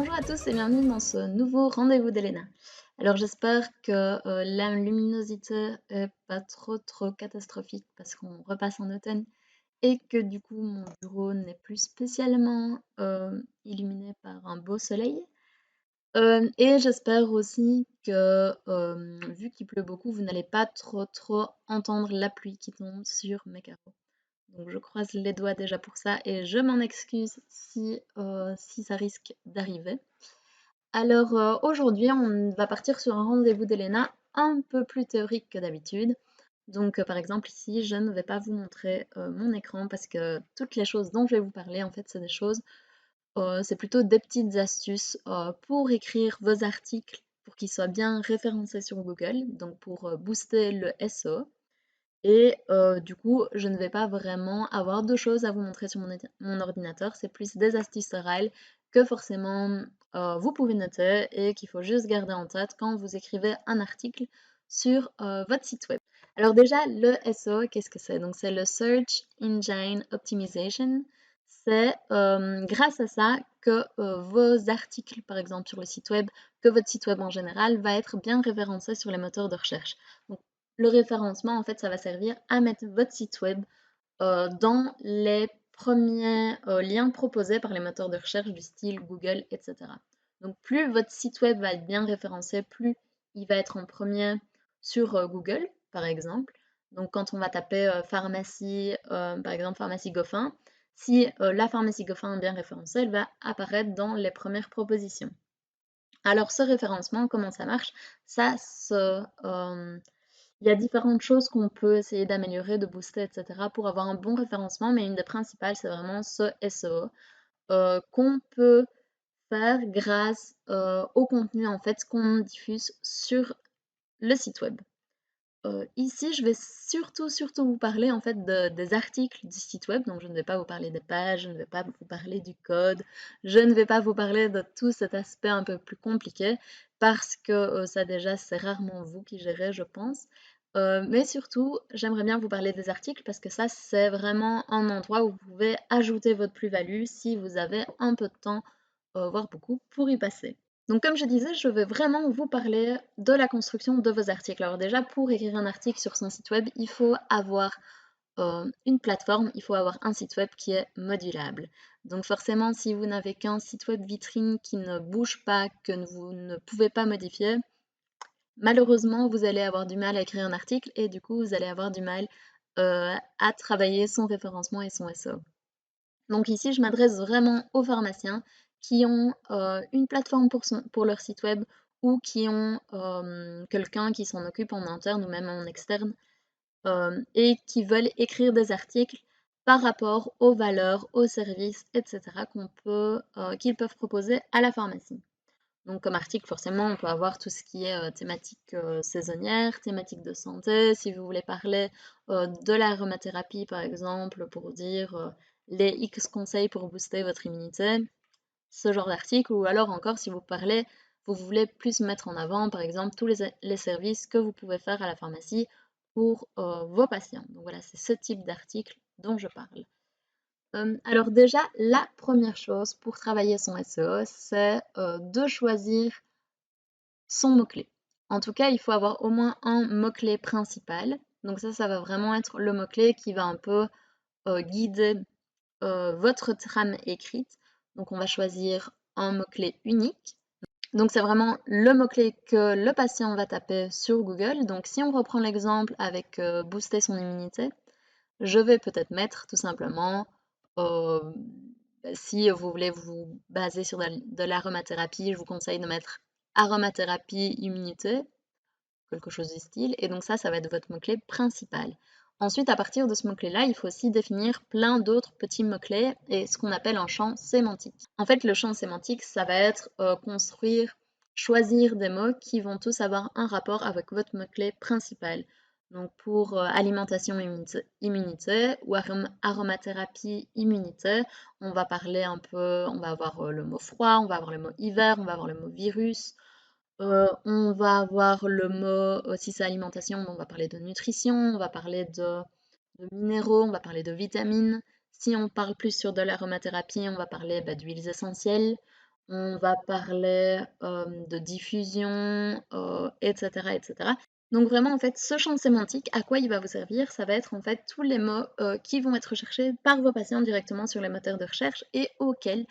Bonjour à tous et bienvenue dans ce nouveau rendez-vous d'Elena. Alors j'espère que la luminosité est pas trop catastrophique parce qu'on repasse en automne et que du coup mon bureau n'est plus spécialement illuminé par un beau soleil. Et j'espère aussi que vu qu'il pleut beaucoup, vous n'allez pas trop entendre la pluie qui tombe sur mes carreaux. Donc je croise les doigts déjà pour ça et je m'en excuse si ça risque d'arriver. Alors aujourd'hui, on va partir sur un rendez-vous d'Elena un peu plus théorique que d'habitude. Donc par exemple ici, je ne vais pas vous montrer mon écran parce que toutes les choses dont je vais vous parler, en fait, c'est des choses, c'est plutôt des petites astuces pour écrire vos articles pour qu'ils soient bien référencés sur Google, donc pour booster le SEO. Et du coup, je ne vais pas vraiment avoir de choses à vous montrer sur mon ordinateur. C'est plus des astuces orales que forcément vous pouvez noter et qu'il faut juste garder en tête quand vous écrivez un article sur votre site web. Alors déjà, le SEO, qu'est-ce que c'est? Donc c'est le Search Engine Optimization. C'est grâce à ça que vos articles, par exemple sur le site web, que votre site web en général, va être bien référencé sur les moteurs de recherche. Donc, le référencement, en fait, ça va servir à mettre votre site web dans les premiers liens proposés par les moteurs de recherche du style Google, etc. Donc, plus votre site web va être bien référencé, plus il va être en premier sur Google, par exemple. Donc, quand on va taper pharmacie, par exemple pharmacie Goffin, si la pharmacie Goffin est bien référencée, elle va apparaître dans les premières propositions. Alors, ce référencement, comment ça marche? Ça se, il y a différentes choses qu'on peut essayer d'améliorer, de booster, etc. pour avoir un bon référencement, mais une des principales, c'est vraiment ce SEO qu'on peut faire grâce au contenu en fait qu'on diffuse sur le site web. Ici, je vais surtout vous parler en fait des articles du site web, donc je ne vais pas vous parler des pages, je ne vais pas vous parler du code, je ne vais pas vous parler de tout cet aspect un peu plus compliqué, parce que ça déjà c'est rarement vous qui gérez, je pense. Mais surtout, j'aimerais bien vous parler des articles parce que ça c'est vraiment un endroit où vous pouvez ajouter votre plus-value si vous avez un peu de temps, voire beaucoup, pour y passer. Donc comme je disais, je vais vraiment vous parler de la construction de vos articles. Alors déjà, pour écrire un article sur son site web, il faut avoir une plateforme, il faut avoir un site web qui est modulable. Donc forcément, si vous n'avez qu'un site web vitrine qui ne bouge pas, que vous ne pouvez pas modifier, malheureusement, vous allez avoir du mal à écrire un article et du coup, vous allez avoir du mal à travailler son référencement et son SEO. Donc ici, je m'adresse vraiment aux pharmaciens qui ont une plateforme pour leur site web ou qui ont quelqu'un qui s'en occupe en interne ou même en externe et qui veulent écrire des articles par rapport aux valeurs, aux services, etc. qu'ils peuvent proposer à la pharmacie. Donc comme article, forcément, on peut avoir tout ce qui est thématique saisonnière, thématique de santé. Si vous voulez parler de l'aromathérapie, par exemple, pour dire les X conseils pour booster votre immunité, ce genre d'article. Ou alors encore, si vous voulez plus mettre en avant, par exemple, tous les services que vous pouvez faire à la pharmacie pour vos patients. Donc voilà, c'est ce type d'article dont je parle. Alors déjà, la première chose pour travailler son SEO, c'est de choisir son mot-clé. En tout cas, il faut avoir au moins un mot-clé principal. Donc ça va vraiment être le mot-clé qui va un peu guider votre trame écrite. Donc on va choisir un mot-clé unique. Donc c'est vraiment le mot-clé que le patient va taper sur Google. Donc si on reprend l'exemple avec booster son immunité, je vais peut-être mettre tout simplement, euh, si vous voulez vous baser sur de l'aromathérapie, je vous conseille de mettre aromathérapie immunité, quelque chose du style, et donc ça va être votre mot-clé principal. Ensuite, à partir de ce mot-clé-là, il faut aussi définir plein d'autres petits mots-clés et ce qu'on appelle un champ sémantique. En fait, le champ sémantique, ça va être choisir des mots qui vont tous avoir un rapport avec votre mot-clé principal. Donc pour alimentation immunité ou aromathérapie immunité, on va parler un peu, on va avoir le mot froid, on va avoir le mot hiver, on va avoir le mot virus, on va avoir le mot, si c'est alimentation, on va parler de nutrition, on va parler de minéraux, on va parler de vitamines. Si on parle plus sur de l'aromathérapie, on va parler d'huiles essentielles. on va parler de diffusion, etc., etc. Donc vraiment, en fait, ce champ sémantique, à quoi il va vous servir? Ça va être en fait tous les mots qui vont être recherchés par vos patients directement sur les moteurs de recherche et auxquels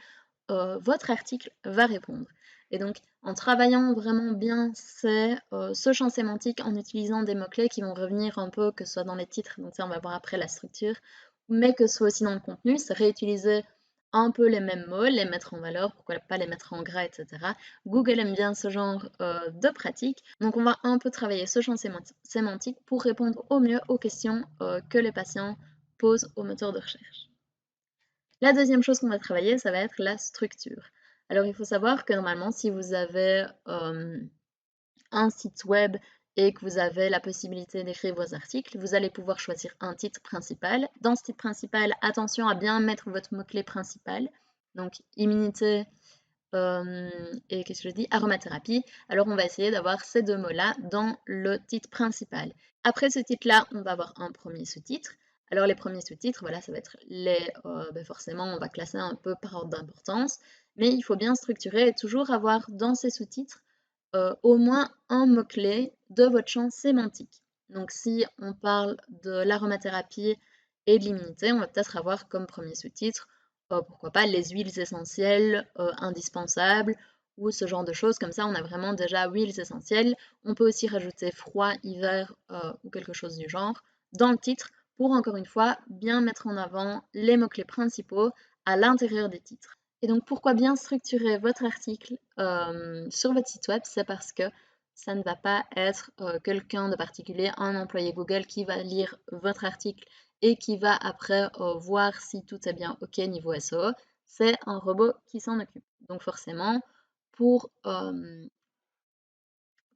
votre article va répondre. Et donc, en travaillant vraiment bien ce champ sémantique, en utilisant des mots-clés qui vont revenir un peu, que ce soit dans les titres, donc ça on va voir après la structure, mais que ce soit aussi dans le contenu, c'est réutiliser un peu les mêmes mots, les mettre en valeur, pourquoi pas les mettre en gras, etc. Google aime bien ce genre de pratique, donc on va un peu travailler ce champ sémantique pour répondre au mieux aux questions que les patients posent au moteur de recherche. La deuxième chose qu'on va travailler, ça va être la structure. Alors, il faut savoir que normalement, si vous avez un site web et que vous avez la possibilité d'écrire vos articles, vous allez pouvoir choisir un titre principal. Dans ce titre principal, attention à bien mettre votre mot-clé principal. Donc, immunité et qu'est-ce que je dis? Aromathérapie. Alors, on va essayer d'avoir ces deux mots-là dans le titre principal. Après ce titre-là, on va avoir un premier sous-titre. Alors, les premiers sous-titres, voilà, ça va être les. Forcément, on va classer un peu par ordre d'importance, mais il faut bien structurer et toujours avoir dans ces sous-titres au moins un mot-clé de votre champ sémantique. Donc, si on parle de l'aromathérapie et de l'immunité, on va peut-être avoir comme premier sous-titre, pourquoi pas, les huiles essentielles indispensables ou ce genre de choses. Comme ça, on a vraiment déjà huiles essentielles. On peut aussi rajouter froid, hiver ou quelque chose du genre dans le titre pour, encore une fois, bien mettre en avant les mots-clés principaux à l'intérieur des titres. Et donc, pourquoi bien structurer votre article sur votre site web? C'est parce que ça ne va pas être quelqu'un de particulier, un employé Google qui va lire votre article et qui va après voir si tout est bien OK niveau SEO. C'est un robot qui s'en occupe. Donc forcément, pour, euh,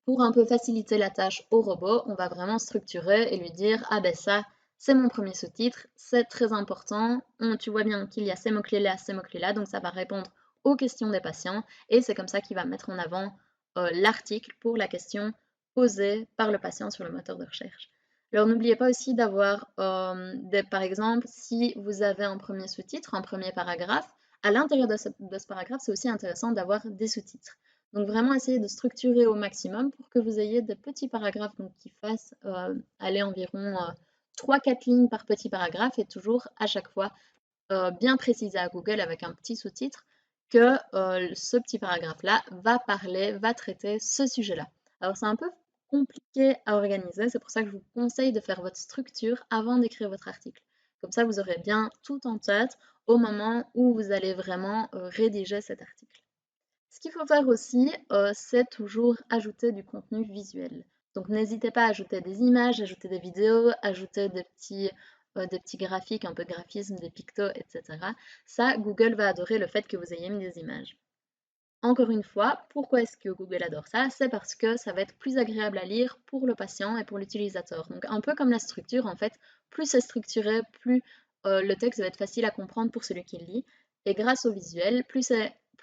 pour un peu faciliter la tâche au robot, on va vraiment structurer et lui dire, ah ben ça, c'est mon premier sous-titre, c'est très important, tu vois bien qu'il y a ces mots-clés-là, donc ça va répondre aux questions des patients, et c'est comme ça qu'il va mettre en avant l'article pour la question posée par le patient sur le moteur de recherche. Alors n'oubliez pas aussi d'avoir, par exemple, si vous avez un premier sous-titre, un premier paragraphe, à l'intérieur de ce paragraphe, c'est aussi intéressant d'avoir des sous-titres. Donc vraiment essayer de structurer au maximum pour que vous ayez des petits paragraphes donc, qui fassent aller environ 3-4 lignes par petit paragraphe et toujours à chaque fois bien préciser à Google avec un petit sous-titre que ce petit paragraphe-là va parler, va traiter ce sujet-là. Alors c'est un peu compliqué à organiser, c'est pour ça que je vous conseille de faire votre structure avant d'écrire votre article. Comme ça, vous aurez bien tout en tête au moment où vous allez vraiment rédiger cet article. Ce qu'il faut faire aussi, c'est toujours ajouter du contenu visuel. Donc n'hésitez pas à ajouter des images, ajouter des vidéos, ajouter des petits graphiques, un peu de graphisme, des pictos, etc. Ça, Google va adorer le fait que vous ayez mis des images. Encore une fois, pourquoi est-ce que Google adore ça? C'est parce que ça va être plus agréable à lire pour le patient et pour l'utilisateur. Donc un peu comme la structure, en fait, plus c'est structuré, plus le texte va être facile à comprendre pour celui qui le lit. Et grâce au visuel, plus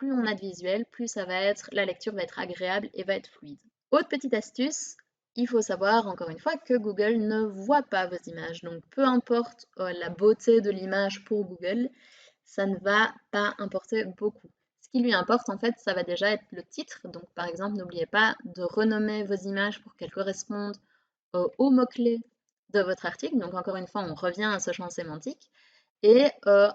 on a de visuel, plus la lecture va être agréable et va être fluide. Autre petite astuce, il faut savoir encore une fois que Google ne voit pas vos images. Donc peu importe la beauté de l'image pour Google, ça ne va pas importer beaucoup. Ce qui lui importe, en fait, ça va déjà être le titre. Donc, par exemple, n'oubliez pas de renommer vos images pour qu'elles correspondent aux mots-clés de votre article. Donc, encore une fois, on revient à ce champ sémantique. Et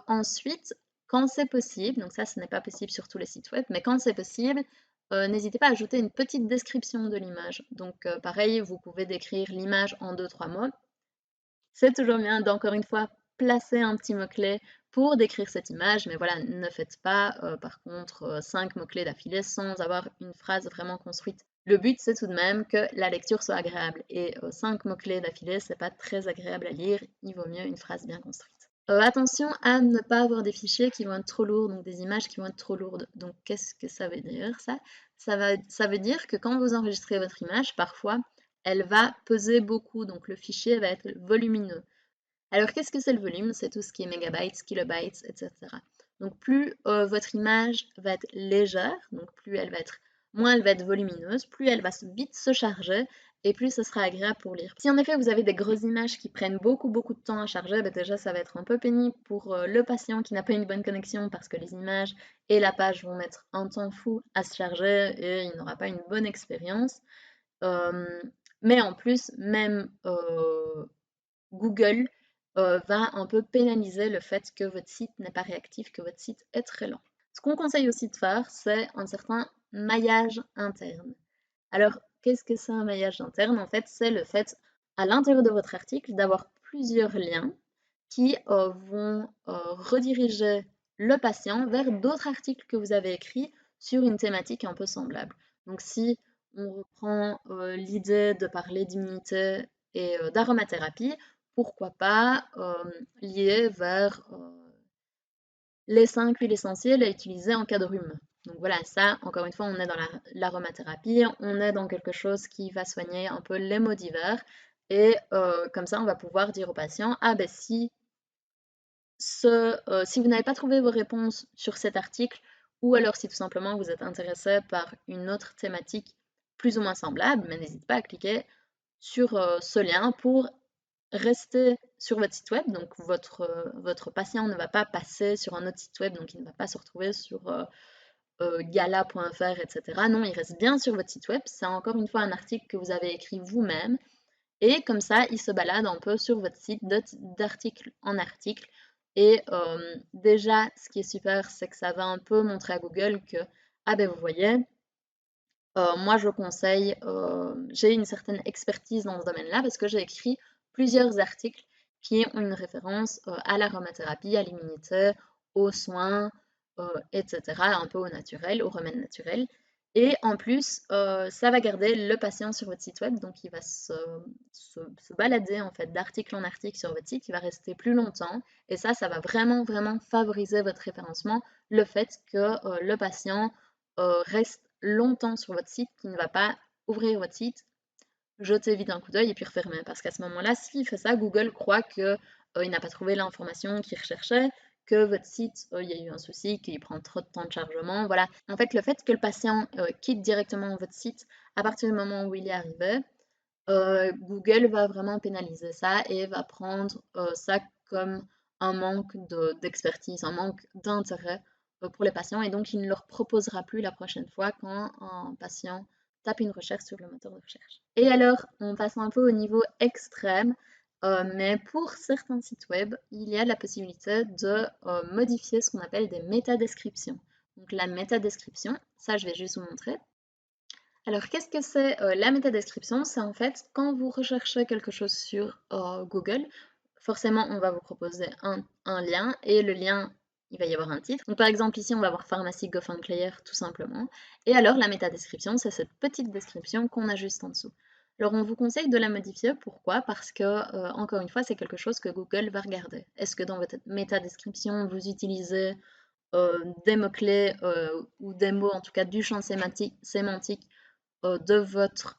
ensuite, quand c'est possible, donc ça, ce n'est pas possible sur tous les sites web, mais quand c'est possible, n'hésitez pas à ajouter une petite description de l'image. Donc, pareil, vous pouvez décrire l'image en 2-3 mots. C'est toujours bien d'encore une fois placer un petit mot-clé pour décrire cette image, mais voilà, ne faites pas par contre 5 mots-clés d'affilée sans avoir une phrase vraiment construite. Le but, c'est tout de même que la lecture soit agréable et 5 mots-clés d'affilée, c'est pas très agréable à lire, il vaut mieux une phrase bien construite. Attention à ne pas avoir des fichiers qui vont être trop lourds, donc des images qui vont être trop lourdes. Donc qu'est-ce que ça veut dire ça? Ça veut dire que quand vous enregistrez votre image, parfois, elle va peser beaucoup, donc le fichier va être volumineux. Alors qu'est-ce que c'est le volume? C'est tout ce qui est mégabytes, kilobytes, etc. Donc plus votre image va être légère, donc moins elle va être volumineuse, plus elle va vite se charger et plus ce sera agréable pour lire. Si en effet vous avez des grosses images qui prennent beaucoup de temps à charger, bah déjà ça va être un peu pénible pour le patient qui n'a pas une bonne connexion parce que les images et la page vont mettre un temps fou à se charger et il n'aura pas une bonne expérience. Mais en plus, même Google va un peu pénaliser le fait que votre site n'est pas réactif, que votre site est très lent. Ce qu'on conseille aussi de faire, c'est un certain maillage interne. Alors, qu'est-ce que c'est un maillage interne? En fait, c'est le fait, à l'intérieur de votre article, d'avoir plusieurs liens qui vont rediriger le patient vers d'autres articles que vous avez écrits sur une thématique un peu semblable. Donc, si on reprend l'idée de parler d'immunité et d'aromathérapie, pourquoi pas lier vers les 5 huiles essentielles à utiliser en cas de rhume. Donc voilà, ça, encore une fois, on est dans l'aromathérapie, on est dans quelque chose qui va soigner un peu les maux divers, et comme ça, on va pouvoir dire au patient, ah ben si si vous n'avez pas trouvé vos réponses sur cet article, ou alors si tout simplement vous êtes intéressé par une autre thématique plus ou moins semblable, mais n'hésitez pas à cliquer sur ce lien pour rester sur votre site web. Donc votre patient ne va pas passer sur un autre site web, donc il ne va pas se retrouver sur gala.fr, etc. Non, il reste bien sur votre site web. C'est encore une fois un article que vous avez écrit vous-même. Et comme ça, il se balade un peu sur votre site d'article en article. Et déjà, ce qui est super, c'est que ça va un peu montrer à Google que, ah ben vous voyez, moi je conseille, j'ai une certaine expertise dans ce domaine-là parce que j'ai écrit plusieurs articles qui ont une référence à l'aromathérapie, à l'immunité, aux soins, etc., un peu au naturel, au remède naturel. Et en plus, ça va garder le patient sur votre site web, donc il va se balader en fait d'article en article sur votre site, il va rester plus longtemps, et ça va vraiment favoriser votre référencement, le fait que le patient reste longtemps sur votre site, qu'il ne va pas ouvrir votre site, jeter vite un coup d'œil et puis refermer. Parce qu'à ce moment-là, s'il fait ça, Google croit qu'il n'a pas trouvé l'information qu'il recherchait, que votre site, il y a eu un souci, qu'il prend trop de temps de chargement. Voilà. En fait, le fait que le patient quitte directement votre site à partir du moment où il est arrivé, Google va vraiment pénaliser ça et va prendre ça comme un manque d'expertise, un manque d'intérêt pour les patients et donc il ne leur proposera plus la prochaine fois quand un patient tape une recherche sur le moteur de recherche. Et alors, on passe un peu au niveau extrême, mais pour certains sites web, il y a la possibilité de modifier ce qu'on appelle des métadescriptions. Donc la métadescription, ça je vais juste vous montrer. Alors, qu'est-ce que c'est la métadescription? C'est en fait quand vous recherchez quelque chose sur Google, forcément on va vous proposer un lien et le lien, il va y avoir un titre. Donc par exemple ici on va voir pharmacie Goffin-Clayer tout simplement. Et alors la métadescription, c'est cette petite description qu'on a juste en dessous. Alors on vous conseille de la modifier, pourquoi? Parce que encore une fois c'est quelque chose que Google va regarder. Est-ce que dans votre métadescription vous utilisez des mots-clés ou des mots en tout cas du champ sémantique de votre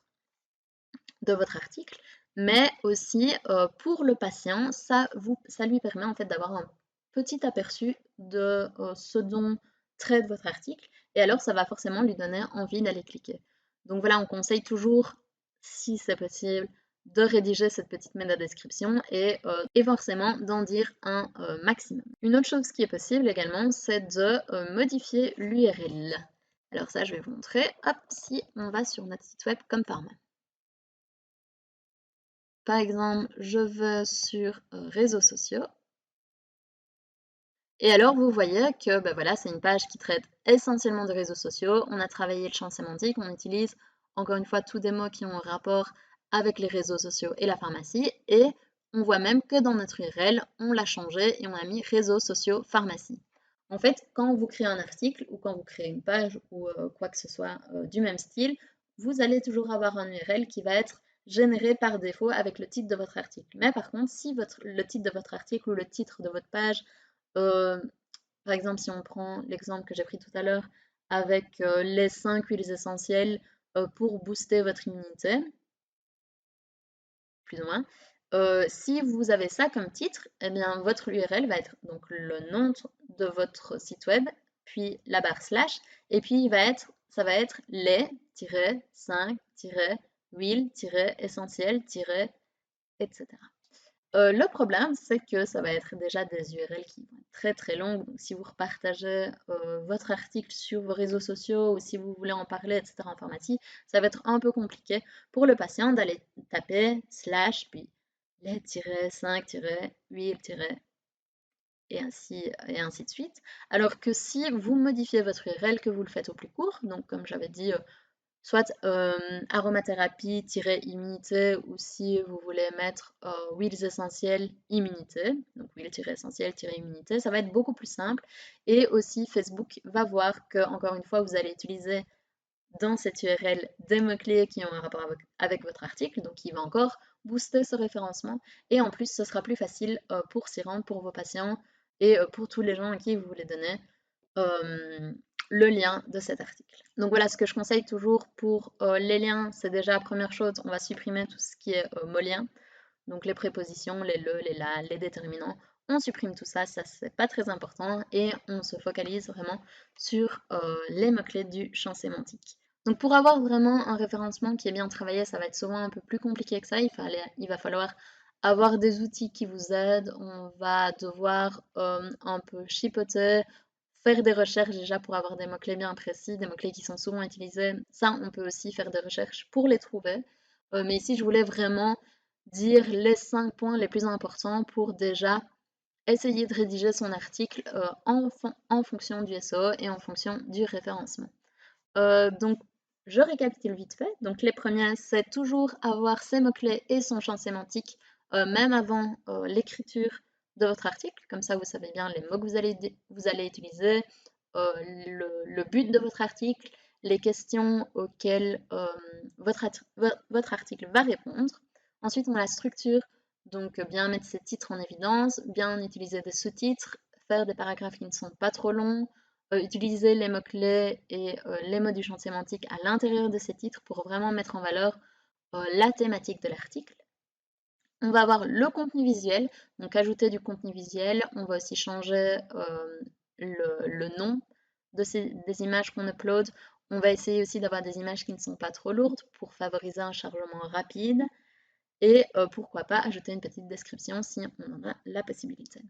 article, mais aussi pour le patient, ça lui permet en fait d'avoir un petit aperçu de ce dont traite votre article, et alors ça va forcément lui donner envie d'aller cliquer. Donc voilà, on conseille toujours, si c'est possible, de rédiger cette petite métadescription et forcément d'en dire un maximum. Une autre chose qui est possible également, c'est de modifier l'URL. Alors ça, je vais vous montrer. Hop, si on va sur notre site web comme Pharma. Par exemple, je vais sur réseaux sociaux. Et alors, vous voyez que ben voilà, c'est une page qui traite essentiellement de réseaux sociaux. On a travaillé le champ sémantique, on utilise encore une fois tous des mots qui ont un rapport avec les réseaux sociaux et la pharmacie. Et on voit même que dans notre URL, on l'a changé et on a mis réseaux sociaux pharmacie. En fait, quand vous créez un article ou quand vous créez une page ou quoi que ce soit du même style, vous allez toujours avoir un URL qui va être généré par défaut avec le titre de votre article. Mais par contre, si le titre de votre article ou le titre de votre page, euh, par exemple, si on prend l'exemple que j'ai pris tout à l'heure avec les 5 huiles essentielles pour booster votre immunité, plus ou moins, si vous avez ça comme titre, eh bien, votre URL va être donc le nom de votre site web, puis la barre slash, et puis ça va être les-5- wheel-essentiel- etc. Le problème, c'est que ça va être déjà des URL qui vont être très très longues. Donc, si vous repartagez votre article sur vos réseaux sociaux ou si vous voulez en parler, etc. en pharmacie, ça va être un peu compliqué pour le patient d'aller taper slash, puis les 5 huile et ainsi de suite. Alors que si vous modifiez votre URL, que vous le faites au plus court, donc comme j'avais dit, soit aromathérapie-immunité ou si vous voulez mettre huiles essentielles immunité, donc huile-essentielle-immunité, ça va être beaucoup plus simple. Et aussi Facebook va voir que, encore une fois, vous allez utiliser dans cette URL des mots-clés qui ont un rapport avec votre article, donc il va encore booster ce référencement. Et en plus, ce sera plus facile pour s'y rendre, pour vos patients et pour tous les gens à qui vous voulez donner le lien de cet article. Donc voilà, ce que je conseille toujours pour les liens, c'est déjà, première chose, on va supprimer tout ce qui est mots-liens, donc les prépositions, les le, les la, les déterminants. On supprime tout ça, ça c'est pas très important, et on se focalise vraiment sur les mots-clés du champ sémantique. Donc pour avoir vraiment un référencement qui est bien travaillé, ça va être souvent un peu plus compliqué que ça, il va falloir avoir des outils qui vous aident, on va devoir un peu chipoter, faire des recherches déjà pour avoir des mots-clés bien précis, des mots-clés qui sont souvent utilisés. Ça, on peut aussi faire des recherches pour les trouver. Mais ici, je voulais vraiment dire les 5 points les plus importants pour déjà essayer de rédiger son article en fonction du SEO et en fonction du référencement. Donc, je récapitule vite fait. Donc, les premiers, c'est toujours avoir ses mots-clés et son champ sémantique, même avant l'écriture de votre article. Comme ça, vous savez bien les mots que vous allez utiliser, le but de votre article, les questions auxquelles votre article va répondre. Ensuite, on a la structure. Donc, bien mettre ses titres en évidence, bien utiliser des sous-titres, faire des paragraphes qui ne sont pas trop longs, utiliser les mots-clés et les mots du champ sémantique à l'intérieur de ces titres pour vraiment mettre en valeur la thématique de l'article. On va avoir le contenu visuel, donc ajouter du contenu visuel. On va aussi changer le nom des images qu'on upload. On va essayer aussi d'avoir des images qui ne sont pas trop lourdes pour favoriser un chargement rapide. Et pourquoi pas ajouter une petite description si on en a la possibilité.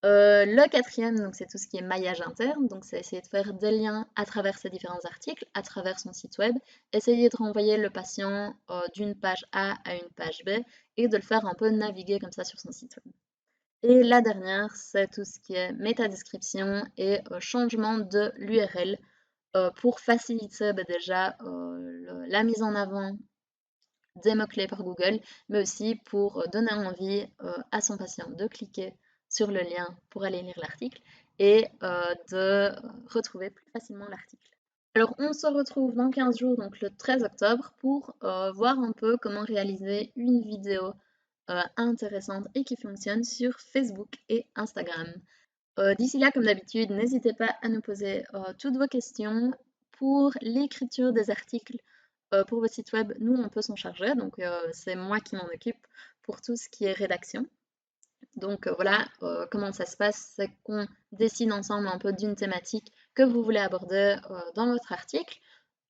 Le quatrième, donc c'est tout ce qui est maillage interne, donc c'est essayer de faire des liens à travers ces différents articles, à travers son site web, essayer de renvoyer le patient d'une page A à une page B et de le faire un peu naviguer comme ça sur son site web. Et la dernière, c'est tout ce qui est métadescription et changement de l'URL pour faciliter déjà la mise en avant des mots-clés par Google, mais aussi pour donner envie à son patient de cliquer sur le lien pour aller lire l'article et de retrouver plus facilement l'article. Alors on se retrouve dans 15 jours, donc le 13 octobre, pour voir un peu comment réaliser une vidéo intéressante et qui fonctionne sur Facebook et Instagram. D'ici là, comme d'habitude, n'hésitez pas à nous poser toutes vos questions pour l'écriture des articles pour votre site web. Nous, on peut s'en charger, donc c'est moi qui m'en occupe pour tout ce qui est rédaction. Donc voilà, comment ça se passe, c'est qu'on décide ensemble un peu d'une thématique que vous voulez aborder dans votre article.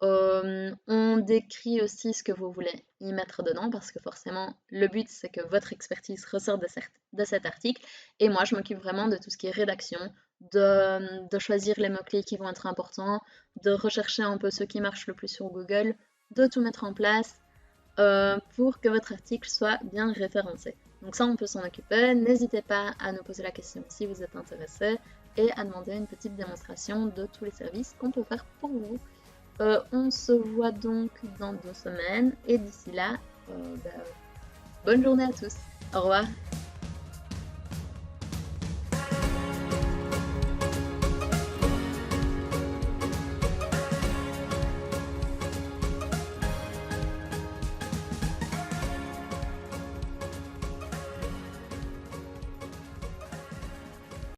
On décrit aussi ce que vous voulez y mettre dedans parce que forcément le but c'est que votre expertise ressorte de cet article et moi je m'occupe vraiment de tout ce qui est rédaction, de choisir les mots-clés qui vont être importants, de rechercher un peu ceux qui marchent le plus sur Google, de tout mettre en place pour que votre article soit bien référencé. Donc ça, on peut s'en occuper. N'hésitez pas à nous poser la question si vous êtes intéressé et à demander une petite démonstration de tous les services qu'on peut faire pour vous. On se voit donc dans 2 semaines et d'ici là, bonne journée à tous. Au revoir.